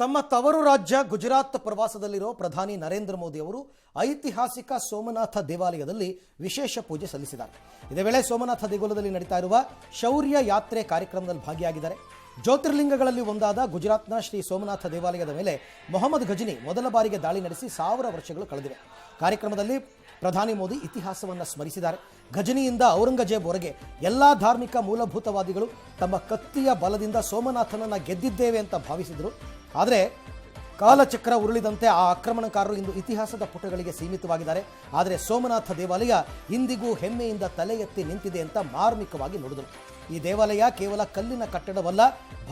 ತಮ್ಮ ತವರು ರಾಜ್ಯ ಗುಜರಾತ್ ಪ್ರವಾಸದಲ್ಲಿರೋ ಪ್ರಧಾನಿ ನರೇಂದ್ರ ಮೋದಿ ಅವರು ಐತಿಹಾಸಿಕ ಸೋಮನಾಥ ದೇವಾಲಯದಲ್ಲಿ ವಿಶೇಷ ಪೂಜೆ ಸಲ್ಲಿಸಿದ್ದಾರೆ. ಇದೇ ವೇಳೆ ಸೋಮನಾಥ ದೇಗುಲದಲ್ಲಿ ನಡೀತಾ ಇರುವ ಶೌರ್ಯ ಯಾತ್ರೆ ಕಾರ್ಯಕ್ರಮದಲ್ಲಿ ಭಾಗಿಯಾಗಿದ್ದಾರೆ. ಜ್ಯೋತಿರ್ಲಿಂಗಗಳಲ್ಲಿ ಒಂದಾದ ಗುಜರಾತ್ನ ಶ್ರೀ ಸೋಮನಾಥ ದೇವಾಲಯದ ಮೇಲೆ ಮೊಹಮ್ಮದ್ ಘಜ್ನಿ ಮೊದಲ ಬಾರಿಗೆ ದಾಳಿ ನಡೆಸಿ 1000 ವರ್ಷಗಳು ಕಳೆದಿವೆ. ಕಾರ್ಯಕ್ರಮದಲ್ಲಿ ಪ್ರಧಾನಿ ಮೋದಿ ಇತಿಹಾಸವನ್ನು ಸ್ಮರಿಸಿದ್ದಾರೆ. ಘಜ್ನಿಯಿಂದ ಔರಂಗಜೇಬ್ವರೆಗೆ ಎಲ್ಲ ಧಾರ್ಮಿಕ ಮೂಲಭೂತವಾದಿಗಳು ತಮ್ಮ ಕತ್ತಿಯ ಬಲದಿಂದ ಸೋಮನಾಥನನ್ನು ಗೆದ್ದಿದ್ದೇವೆ ಅಂತ ಭಾವಿಸಿದರು. ಆದರೆ ಕಾಲಚಕ್ರ ಉರುಳಿದಂತೆ ಆ ಆಕ್ರಮಣಕಾರರು ಇಂದು ಇತಿಹಾಸದ ಪುಟಗಳಿಗೆ ಸೀಮಿತವಾಗಿದ್ದಾರೆ. ಆದರೆ ಸೋಮನಾಥ ದೇವಾಲಯ ಇಂದಿಗೂ ಹೆಮ್ಮೆಯಿಂದ ತಲೆ ಎತ್ತಿ ನಿಂತಿದೆ ಅಂತ ಮಾರ್ಮಿಕವಾಗಿ ನುಡಿದರು. ಈ ದೇವಾಲಯ ಕೇವಲ ಕಲ್ಲಿನ ಕಟ್ಟಡವಲ್ಲ,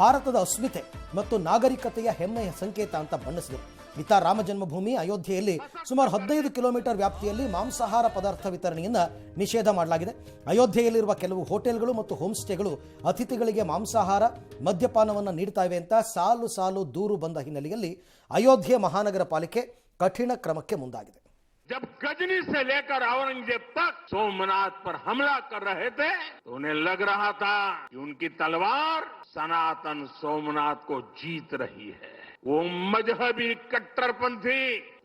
ಭಾರತದ ಅಸ್ಮಿತೆ ಮತ್ತು ನಾಗರಿಕತೆಯ ಹೆಮ್ಮೆಯ ಸಂಕೇತ ಅಂತ ಬಣ್ಣಿಸಿದರು. ಇತ್ತ ರಾಮ ಜನ್ಮಭೂಮಿ ಅಯೋಧ್ಯೆಯಲ್ಲಿ ಸುಮಾರು 15 ಕಿಲೋಮೀಟರ್ ವ್ಯಾಪ್ತಿಯಲ್ಲಿ ಮಾಂಸಾಹಾರ ಪದಾರ್ಥ ವಿತರಣೆಯನ್ನು ನಿಷೇಧ ಮಾಡಲಾಗಿದೆ. ಅಯೋಧ್ಯೆಯಲ್ಲಿರುವ ಕೆಲವು ಹೋಟೆಲ್ಗಳು ಮತ್ತು ಹೋಮ್ ಸ್ಟೇಗಳು ಅತಿಥಿಗಳಿಗೆ ಮಾಂಸಾಹಾರ ಮದ್ಯಪಾನವನ್ನು ನೀಡ್ತಾ ಇವೆ ಅಂತ ಸಾಲು ಸಾಲು ದೂರು ಬಂದ ಹಿನ್ನೆಲೆಯಲ್ಲಿ ಅಯೋಧ್ಯೆ ಮಹಾನಗರ ಪಾಲಿಕೆ ಕಠಿಣ ಕ್ರಮಕ್ಕೆ ಮುಂದಾಗಿದೆ. जब गजनी से लेकर औरंगजेब तक सोमनाथ पर हमला कर रहे थे तो उन्हें लग रहा था कि उनकी तलवार सनातन सोमनाथ को जीत रही है. वो मजहबी कट्टरपंथी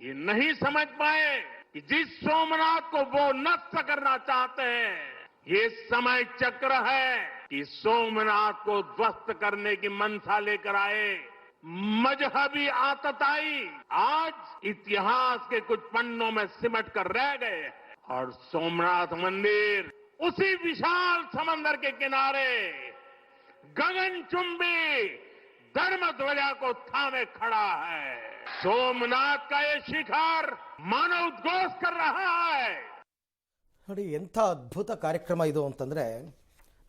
ये नहीं समझ पाए कि जिस सोमनाथ को वो नष्ट करना चाहते हैं, ये समय चक्र है कि सोमनाथ को ध्वस्त करने की मंशा लेकर आए मजहबी आतताई आज इतिहास के कुछ पन्नों में सिमट कर रह गए. और सोमनाथ मंदिर उसी विशाल समंदर के किनारे गगनचुंबी धर्म ध्वजा को थामे खड़ा है. सोमनाथ का ये शिखर मानव उद्घोष कर रहा है. ನೋಡಿ, ಎಂಥ ಅದ್ಭುತ ಕಾರ್ಯಕ್ರಮ ಇದು ಅಂತಂದ್ರೆ,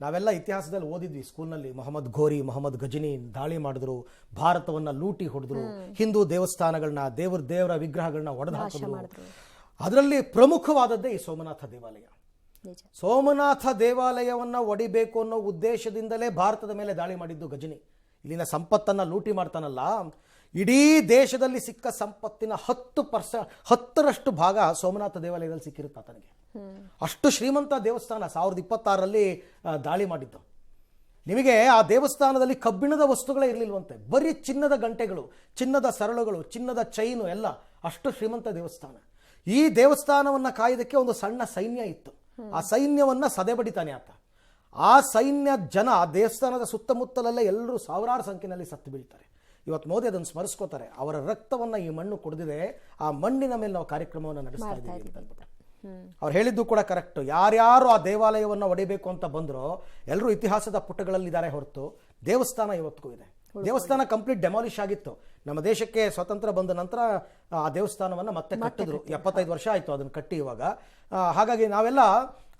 ನಾವೆಲ್ಲ ಇತಿಹಾಸದಲ್ಲಿ ಓದಿದ್ವಿ ಸ್ಕೂಲ್ನಲ್ಲಿ. ಮೊಹಮ್ಮದ್ ಘಜ್ನಿ ದಾಳಿ ಮಾಡಿದ್ರು, ಭಾರತವನ್ನ ಲೂಟಿ ಹೊಡೆದ್ರು, ಹಿಂದೂ ದೇವಸ್ಥಾನಗಳನ್ನ ದೇವರ ವಿಗ್ರಹಗಳನ್ನ ಒಡೆದು ಹಾಕಿದ್ರು. ಅದರಲ್ಲಿ ಪ್ರಮುಖವಾದದ್ದೇ ಈ ಸೋಮನಾಥ ದೇವಾಲಯ. ಸೋಮನಾಥ ದೇವಾಲಯವನ್ನ ಒಡಿಬೇಕು ಅನ್ನೋ ಉದ್ದೇಶದಿಂದಲೇ ಭಾರತದ ಮೇಲೆ ದಾಳಿ ಮಾಡಿದ್ದು ಘಜ್ನಿ. ಇಲ್ಲಿನ ಸಂಪತ್ತನ್ನ ಲೂಟಿ ಮಾಡ್ತಾನಲ್ಲ, ಇಡೀ ದೇಶದಲ್ಲಿ ಸಿಕ್ಕ ಸಂಪತ್ತಿನ 10% ಭಾಗ ಸೋಮನಾಥ ದೇವಾಲಯದಲ್ಲಿ ಸಿಕ್ಕಿರುತ್ತೆ ಆತನಿಗೆ. ಅಷ್ಟು ಶ್ರೀಮಂತ ದೇವಸ್ಥಾನ. 2026ರಲ್ಲಿ ದಾಳಿ ಮಾಡಿದ್ದು. ನಿಮಗೆ ಆ ದೇವಸ್ಥಾನದಲ್ಲಿ ಕಬ್ಬಿಣದ ವಸ್ತುಗಳೇ ಇರಲಿಲ್ವಂತೆ, ಬರೀ ಚಿನ್ನದ ಗಂಟೆಗಳು, ಚಿನ್ನದ ಸರಳುಗಳು, ಚಿನ್ನದ ಚೈನು ಎಲ್ಲ. ಅಷ್ಟು ಶ್ರೀಮಂತ ದೇವಸ್ಥಾನ. ಈ ದೇವಸ್ಥಾನವನ್ನ ಕಾಯೋದಕ್ಕೆ ಒಂದು ಸಣ್ಣ ಸೈನ್ಯ ಇತ್ತು. ಆ ಸೈನ್ಯವನ್ನ ಸದೆಬಡಿತಾನೆ ಆತ. ಆ ಸೈನ್ಯ ಜನ ದೇವಸ್ಥಾನದ ಸುತ್ತಮುತ್ತಲಲ್ಲೇ ಎಲ್ಲರೂ ಸಾವಿರಾರು ಸಂಖ್ಯೆಯಲ್ಲಿ ಸತ್ತು ಬೀಳ್ತಾರೆ. ಇವತ್ತು ಮೋದಿ ಅದನ್ನು ಸ್ಮರಿಸ್ಕೋತಾರೆ. ಅವರ ರಕ್ತವನ್ನ ಈ ಮಣ್ಣು ಕುಡಿದಿದೆ, ಆ ಮಣ್ಣಿನ ಮೇಲೆ ನಾವು ಕಾರ್ಯಕ್ರಮವನ್ನು ನಡೆಸ್ತಾ ಇದ್ದೀವಿ ಅಂತ ಅಂದ್ಬಿಟ್ಟು. ಅವ್ರು ಹೇಳಿದ್ದು ಕೂಡ ಕರೆಕ್ಟ್. ಯಾರ್ಯಾರು ಆ ದೇವಾಲಯವನ್ನು ಒಡಿಬೇಕು ಅಂತ ಬಂದ್ರೋ ಎಲ್ಲರೂ ಇತಿಹಾಸದ ಪುಟಗಳಲ್ಲಿದ್ದಾರೆ ಹೊರತು ದೇವಸ್ಥಾನ ಇವತ್ತಿಗೂ ಇದೆ. ದೇವಸ್ಥಾನ ಕಂಪ್ಲೀಟ್ ಡೆಮಾಲಿಷ್ ಆಗಿತ್ತು. ನಮ್ಮ ದೇಶಕ್ಕೆ ಸ್ವಾತಂತ್ರ್ಯ ಬಂದ ನಂತರ ಆ ದೇವಸ್ಥಾನವನ್ನು ಮತ್ತೆ ಕಟ್ಟಿದ್ರು. 75 ವರ್ಷ ಆಯ್ತು ಅದನ್ನು ಕಟ್ಟಿ ಇವಾಗ. ಹಾಗಾಗಿ ನಾವೆಲ್ಲ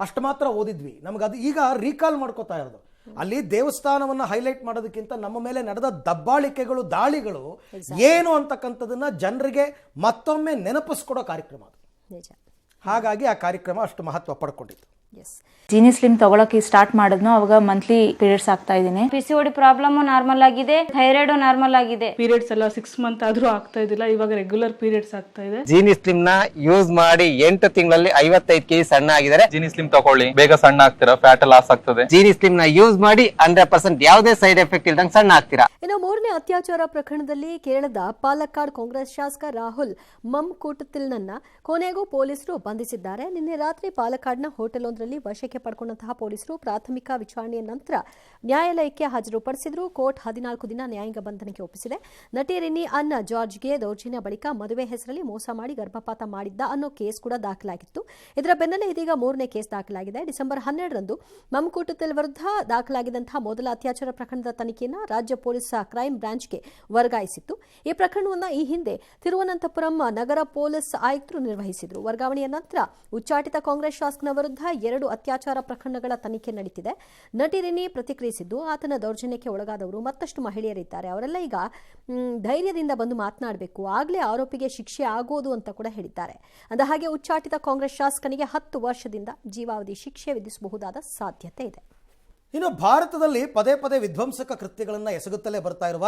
ಅಷ್ಟು ಮಾತ್ರ ಓದಿದ್ವಿ. ನಮ್ಗೆ ಅದು ಈಗ ರೀಕಾಲ್ ಮಾಡ್ಕೋತಾ ಇರೋದು. ಅಲ್ಲಿ ದೇವಸ್ಥಾನವನ್ನ ಹೈಲೈಟ್ ಮಾಡೋದಕ್ಕಿಂತ ನಮ್ಮ ಮೇಲೆ ನಡೆದ ದಬ್ಬಾಳಿಕೆಗಳು, ದಾಳಿಗಳು ಏನು ಅಂತಕ್ಕಂಥದನ್ನ ಜನರಿಗೆ ಮತ್ತೊಮ್ಮೆ ನೆನಪಿಸ್ಕೊಡೋ ಕಾರ್ಯಕ್ರಮ ಅದು. ಹಾಗಾಗಿ ಆ ಕಾರ್ಯಕ್ರಮ ಅಷ್ಟು ಮಹತ್ವ ಪಡ್ಕೊಂಡಿತ್ತು. ಜೀನಿ ಸ್ಲಿಮ್ ತಗೊಳಕ್ಕೆ ಸ್ಟಾರ್ಟ್ ಮಾಡಿದ್ನೋ ಅವಾಗ ಮಂತ್ಲಿ ಪೀರಿಯಡ್ಸ್ ಆಗ್ತಾ ಇದ್ದೀನಿ. PCOD ಪ್ರಾಬ್ಲಮ್ ನಾರ್ಮಲ್ ಆಗಿದೆ, ಥೈರಾಯ್ಡ್ ನಾರ್ಮಲ್ ಆಗಿದೆ. ಪೀರಿಯಡ್ಸ್ ಎಲ್ಲ 6 ಮಂತ್ ಆದ್ರೂ ಆಗ್ತಾ ಇದ್ದಿಲ್ಲ, ಇವಾಗ ರೆಗ್ಯುಲರ್ ಪೀರಿಯಡ್ಸ್ ಆಗ್ತಾ ಇದೆ. ಜೀನಿ ಸ್ಲಿಮ್ ನ ಯೂಸ್ ಮಾಡಿ 8 ತಿಂಗಳಲ್ಲಿ 55 kg ಸಣ್ಣ ಆಗಿದ್ದಾರೆ. ಜೀನಿ ಸ್ಲಿಮ್ ತಗೊಳ್ಳಿ, ಬೇಗ ಸಣ್ಣ ಆಗ್ತೀರಾ, ಫ್ಯಾಟ್ ಲಾಸ್ ಆಗ್ತದೆ. ಜೀನಿ ಸ್ಲಿಮ್ ನ ಯೂಸ್ ಮಾಡಿ 100% ಯಾವುದೇ ಸೈಡ್ ಎಫೆಕ್ಟ್ ಇಲ್ದಂಗೆ ಸಣ್ಣ ಆಗ್ತೀರಾ. ಇನ್ನು 3ನೇ ಅತ್ಯಾಚಾರ ಪ್ರಕರಣದಲ್ಲಿ ಕೇರಳದ ಪಾಲಕ್ಕಾಡ್ ಕಾಂಗ್ರೆಸ್ ಶಾಸಕ ರಾಹುಲ್ ಮಮ್ಕೂಟತಿಲ್ನನ್ನ ಕೊನೆಗೂ ಪೊಲೀಸರು ಬಂಧಿಸಿದ್ದಾರೆ. ನಿನ್ನೆ ರಾತ್ರಿ ಪಾಲಕ್ಕಾಡ್ನ ಹೋಟೆಲ್ ಒಂದರಲ್ಲಿ ವಶಕ್ಕೆ ಪಡ್ಕೊಂಡಂತಹ ಪೊಲೀಸರು ಪ್ರಾಥಮಿಕ ವಿಚಾರಣೆಯ ನಂತರ ನ್ಯಾಯಾಲಯಕ್ಕೆ ಹಾಜರುಪಡಿಸಿದ್ರು. ಕೋರ್ಟ್ 14 ದಿನ ನ್ಯಾಯಾಂಗ ಬಂಧನಕ್ಕೆ ಒಪ್ಪಿಸಿದೆ. ನಟಿ ರಿನಿ ಅನ್ನ ಜಾರ್ಜ್ಗೆ ದೌರ್ಜನ್ಯ ಬಳಿಕ ಮದುವೆ ಹೆಸರಲ್ಲಿ ಮೋಸ ಮಾಡಿ ಗರ್ಭಪಾತ ಮಾಡಿದ್ದ ಅನ್ನೋ ಕೇಸ್ ಕೂಡ ದಾಖಲಾಗಿತ್ತು. ಇದರ ಬೆನ್ನಲ್ಲೇ ಇದೀಗ 3ನೇ ಕೇಸ್ ದಾಖಲಾಗಿದೆ. ಡಿಸೆಂಬರ್ 12ರಂದು ಮಮ್ಕೂಟತಿಲ್ ವಿರುದ್ಧ ದಾಖಲಾಗಿದ್ದಂತಹ ಮೊದಲ ಅತ್ಯಾಚಾರ ಪ್ರಕರಣದ ತನಿಖೆಯನ್ನು ರಾಜ್ಯ ಪೊಲೀಸ್ ಕ್ರೈಮ್ ಬ್ರಾಂಚ್ಗೆ ವರ್ಗಾಯಿಸಿತ್ತು. ಈ ಪ್ರಕರಣವನ್ನು ಈ ಹಿಂದೆ ತಿರುವನಂತಪುರಂ ನಗರ ಪೊಲೀಸ್ ಆಯುಕ್ತರು ನಿರ್ವಹಿಸಿದ್ರು. ವರ್ಗಾವಣೆಯ ನಂತರ ಉಚ್ಚಾಟಿತ ಕಾಂಗ್ರೆಸ್ ಶಾಸಕನ ವಿರುದ್ಧ 2 ಅತ್ಯಾಚಾರ ಪ್ರಕರಣಗಳ ತನಿಖೆ ನಡೆಯುತ್ತಿದೆ. ನಟಿ ರಿನಿ ಪ್ರತಿಕ್ರಿಯಿಸಿದ್ದು, ಆತನ ದೌರ್ಜನ್ಯಕ್ಕೆ ಒಳಗಾದವರು ಮತ್ತಷ್ಟು ಮಹಿಳೆಯರಿದ್ದಾರೆ, ಅವರೆಲ್ಲ ಈಗ ಧೈರ್ಯದಿಂದ ಬಂದು ಮಾತನಾಡಬೇಕು, ಆಗಲೇ ಆರೋಪಿಗೆ ಶಿಕ್ಷೆ ಆಗೋದು ಅಂತ ಕೂಡ ಹೇಳಿದ್ದಾರೆ. ಅಂದಹಾಗೆ ಉಚ್ಚಾಟಿತ ಕಾಂಗ್ರೆಸ್ ಶಾಸಕನಿಗೆ 10 ವರ್ಷದಿಂದ ಜೀವಾವಧಿ ಶಿಕ್ಷೆ ವಿಧಿಸಬಹುದಾದ ಸಾಧ್ಯತೆ ಇದೆ. ಇನ್ನು ಭಾರತದಲ್ಲಿ ಪದೇ ಪದೇ ವಿಧ್ವಂಸಕ ಕೃತ್ಯಗಳನ್ನು ಎಸಗುತ್ತಲೇ ಬರ್ತಾ ಇರುವ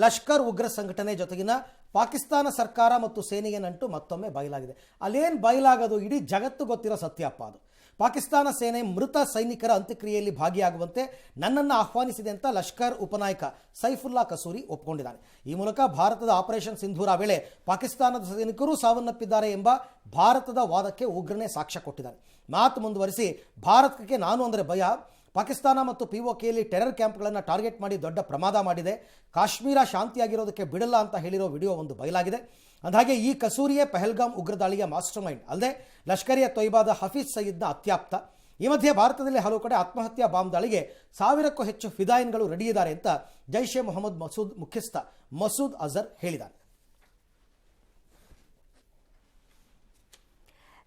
ಲಷ್ಕರ್ ಉಗ್ರ ಸಂಘಟನೆ ಜೊತೆಗಿನ ಪಾಕಿಸ್ತಾನ ಸರ್ಕಾರ ಮತ್ತು ಸೇನೆಗೆ ನಂಟು ಮತ್ತೊಮ್ಮೆ ಬಯಲಾಗಿದೆ. ಅಲ್ಲೇನು ಬಯಲಾಗೋದು, ಇಡೀ ಜಗತ್ತು ಗೊತ್ತಿರೋ ಸತ್ಯಪ್ಪ ಅದು. ಪಾಕಿಸ್ತಾನ ಸೇನೆ ಮೃತ ಸೈನಿಕರ ಅಂತ್ಯಕ್ರಿಯೆಯಲ್ಲಿ ಭಾಗಿಯಾಗುವಂತೆ ನನ್ನನ್ನು ಆಹ್ವಾನಿಸಿದೆ ಅಂತ ಲಷ್ಕರ್ ಉಪನಾಯಕ ಸೈಫುಲ್ಲಾ ಕಸೂರಿ ಒಪ್ಪಿಕೊಂಡಿದ್ದಾನೆ. ಈ ಮೂಲಕ ಭಾರತದ ಆಪರೇಷನ್ ಸಿಂಧೂರ ವೇಳೆ ಪಾಕಿಸ್ತಾನದ ಸೈನಿಕರು ಸಾವನ್ನಪ್ಪಿದ್ದಾರೆ ಎಂಬ ಭಾರತದ ವಾದಕ್ಕೆ ಉಗ್ರನೇ ಸಾಕ್ಷ್ಯ ಕೊಟ್ಟಿದ್ದಾನೆ. ಮಾತು ಮುಂದುವರಿಸಿ, ಭಾರತಕ್ಕೆ ನಾನು ಅಂದರೆ ಭಯ, ಪಾಕಿಸ್ತಾನ ಮತ್ತು POKಯಲ್ಲಿ ಟೆರರ್ ಕ್ಯಾಂಪ್ಗಳನ್ನು ಟಾರ್ಗೆಟ್ ಮಾಡಿ ದೊಡ್ಡ ಪ್ರಮಾದ ಮಾಡಿದೆ, ಕಾಶ್ಮೀರ ಶಾಂತಿಯಾಗಿರೋದಕ್ಕೆ ಬಿಡಲ್ಲ ಅಂತ ಹೇಳಿರೋ ವಿಡಿಯೋ ಒಂದು ಬಯಲಾಗಿದೆ. ಅಂದಹಾಗೆ ಈ ಕಸೂರಿಯೇ ಪಹಲ್ಗಾಮ್ ಉಗ್ರ ದಾಳಿಯ ಮಾಸ್ಟರ್ ಮೈಂಡ್, ಅಲ್ಲದೆ ಲಷ್ಕರಿಯ ತೊಯ್ಬಾದ ಹಫೀಜ್ ಸಯೀದ್ನ ಅತ್ಯಾಪ್ತ. ಈ ಮಧ್ಯೆ ಭಾರತದಲ್ಲಿ ಹಲವು ಕಡೆ ಆತ್ಮಹತ್ಯಾ ಬಾಂಬ್ ದಾಳಿಗೆ 1000ಕ್ಕೂ ಹೆಚ್ಚು ಫಿದಾಯಿನ್ಗಳು ರೆಡಿ ಇದ್ದಾರೆ ಅಂತ ಜೈಷ್ ಎ ಮೊಹಮ್ಮದ್ ಮುಖ್ಯಸ್ಥ ಮಸೂದ್ ಅಜರ್ ಹೇಳಿದ್ದಾರೆ.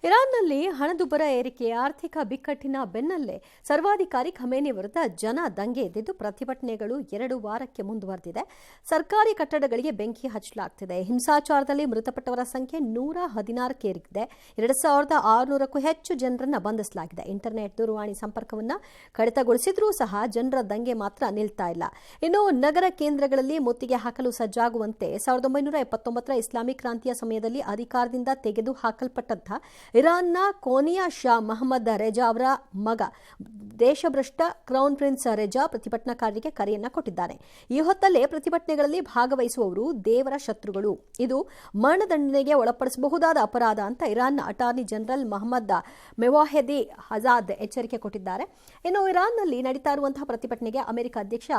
ಇರಾನ್ನಲ್ಲಿ ಹಣದುಬ್ಬರ ಏರಿಕೆ, ಆರ್ಥಿಕ ಬಿಕ್ಕಟ್ಟಿನ ಬೆನ್ನಲ್ಲೇ ಸರ್ವಾಧಿಕಾರಿ ಖಮೇನಿ ವಿರುದ್ಧ ಜನ ದಂಗೆ ಎದ್ದಿದ್ದು ಪ್ರತಿಭಟನೆಗಳು 2 ವಾರಕ್ಕೆ ಮುಂದುವರೆದಿದೆ. ಸರ್ಕಾರಿ ಕಟ್ಟಡಗಳಿಗೆ ಬೆಂಕಿ ಹಚ್ಚಲಾಗ್ತಿದೆ. ಹಿಂಸಾಚಾರದಲ್ಲಿ ಮೃತಪಟ್ಟವರ ಸಂಖ್ಯೆ 116 2600ಕ್ಕೂ ಹೆಚ್ಚು ಜನರನ್ನ ಬಂಧಿಸಲಾಗಿದೆ. ಇಂಟರ್ನೆಟ್ ದೂರವಾಣಿ ಸಂಪರ್ಕವನ್ನು ಕಡಿತಗೊಳಿಸಿದ್ರೂ ಸಹ ಜನರ ದಂಗೆ ಮಾತ್ರ ನಿಲ್ತಾ ಇಲ್ಲ. ಇನ್ನು ನಗರ ಕೇಂದ್ರಗಳಲ್ಲಿ ಮುತ್ತಿಗೆ ಹಾಕಲು ಸಜ್ಜಾಗುವಂತೆ 1979ರ ಇಸ್ಲಾಮಿಕ್ ಕ್ರಾಂತಿಯ ಸಮಯದಲ್ಲಿ ಅಧಿಕಾರದಿಂದ ತೆಗೆದು ಹಾಕಲ್ಪಟ್ಟಂಥ ಇರಾನ್ನ ಕೋನಿಯಾ ಶಾ ಮಹಮ್ಮದ್ ರೆಜಾ ಅವರ ಮಗ ದೇಶಭ್ರಷ್ಟ ಕ್ರೌನ್ ಪ್ರಿನ್ಸ್ ರೆಜಾ ಪ್ರತಿಭಟನಾಕಾರರಿಗೆ ಕರೆಯನ್ನ ಕೊಟ್ಟಿದ್ದಾನೆ. ಈ ಹೊತ್ತಲ್ಲೇ ಪ್ರತಿಭಟನೆಗಳಲ್ಲಿ ಭಾಗವಹಿಸುವವರು ದೇವರ ಶತ್ರುಗಳು, ಇದು ಮರಣದಂಡನೆಗೆ ಒಳಪಡಿಸಬಹುದಾದ ಅಪರಾಧ ಅಂತ ಇರಾನ್ನ ಅಟಾರ್ನಿ ಜನರಲ್ ಮೊಹಮ್ಮದ್ ಮೆವಾಹೆದಿ ಹಜಾದ್ ಎಚ್ಚರಿಕೆ ಕೊಟ್ಟಿದ್ದಾರೆ. ಇನ್ನು ಇರಾನ್ನಲ್ಲಿ ನಡೀತಾ ಇರುವಂತಹ ಪ್ರತಿಭಟನೆಗೆ ಅಮೆರಿಕ ಅಧ್ಯಕ್ಷ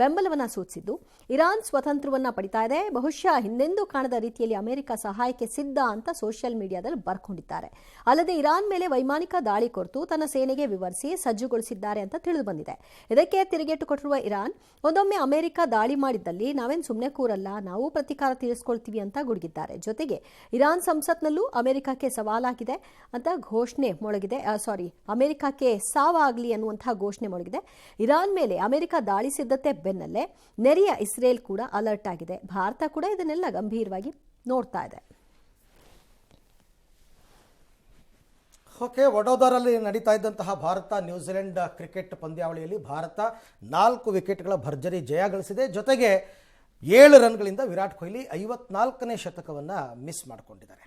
ಬೆಂಬಲವನ್ನ ಸೂಚಿಸಿದ್ದು, ಇರಾನ್ ಸ್ವತಂತ್ರವನ್ನ ಪಡಿತಾ ಇದೆ, ಬಹುಶಃ ಹಿಂದೆಂದೂ ಕಾಣದ ರೀತಿಯಲ್ಲಿ ಅಮೆರಿಕ ಸಹಾಯಕ್ಕೆ ಸಿದ್ಧ ಅಂತ ಸೋಷಿಯಲ್ ಮೀಡಿಯಾದಲ್ಲಿ ಬರ್ಕೊಂಡಿದ್ದಾರೆ. ಅಲ್ಲದೆ ಇರಾನ್ ಮೇಲೆ ವೈಮಾನಿಕ ದಾಳಿ ಕುರಿತು ತನ್ನ ಸೇನೆಗೆ ವಿವರಿಸಿ ಸಜ್ಜುಗೊಳಿಸಿದ್ದಾರೆ ಅಂತ ತಿಳಿದು ಬಂದಿದೆ. ಇದಕ್ಕೆ ತಿರುಗೇಟು ಕೊಟ್ಟಿರುವ ಇರಾನ್, ಒಂದೊಮ್ಮೆ ಅಮೆರಿಕ ದಾಳಿ ಮಾಡಿದ್ದಲ್ಲಿ ನಾವೇನು ಸುಮ್ಮನೆ ಕೂರಲ್ಲ, ನಾವು ಪ್ರತೀಕಾರ ತೀರಿಸಿಕೊಳ್ತೀವಿ ಅಂತ ಗುಡುಗಿದ್ದಾರೆ. ಜೊತೆಗೆ ಇರಾನ್ ಸಂಸತ್ನಲ್ಲೂ ಅಮೆರಿಕಕ್ಕೆ ಸವಾಲಾಗಿದೆ ಅಂತ ಘೋಷಣೆ ಮೊಳಗಿದೆ. ಅಮೆರಿಕಕ್ಕೆ ಸಾವಾಗಲಿ ಅನ್ನುವಂತಹ ಘೋಷಣೆ ಮೊಳಗಿದೆ. ಇರಾನ್ ಮೇಲೆ ಅಮೆರಿಕ ದಾಳಿ ಸಿದ್ಧತೆ ಬೆನ್ನಲ್ಲೇ ನೆರೆಯ ಇಸ್ರೇಲ್ ಕೂಡ ಅಲರ್ಟ್ ಆಗಿದೆ. ಭಾರತ ಕೂಡ ಇದನ್ನೆಲ್ಲ ಗಂಭೀರವಾಗಿ ನೋಡ್ತಾ ಇದೆ. ಓಕೆ, ವಡೋದರಲ್ಲಿ ನಡೀತಾ ಇದ್ದಂತಹ ಭಾರತ ನ್ಯೂಜಿಲೆಂಡ್ ಕ್ರಿಕೆಟ್ ಪಂದ್ಯಾವಳಿಯಲ್ಲಿ ಭಾರತ 4 ವಿಕೆಟ್ಗಳ ಭರ್ಜರಿ ಜಯ ಗಳಿಸಿದೆ. ಜೊತೆಗೆ 7 ರನ್ಗಳಿಂದ ವಿರಾಟ್ ಕೊಹ್ಲಿ 54ನೇ ಶತಕವನ್ನು ಮಿಸ್ ಮಾಡಿಕೊಂಡಿದ್ದಾರೆ.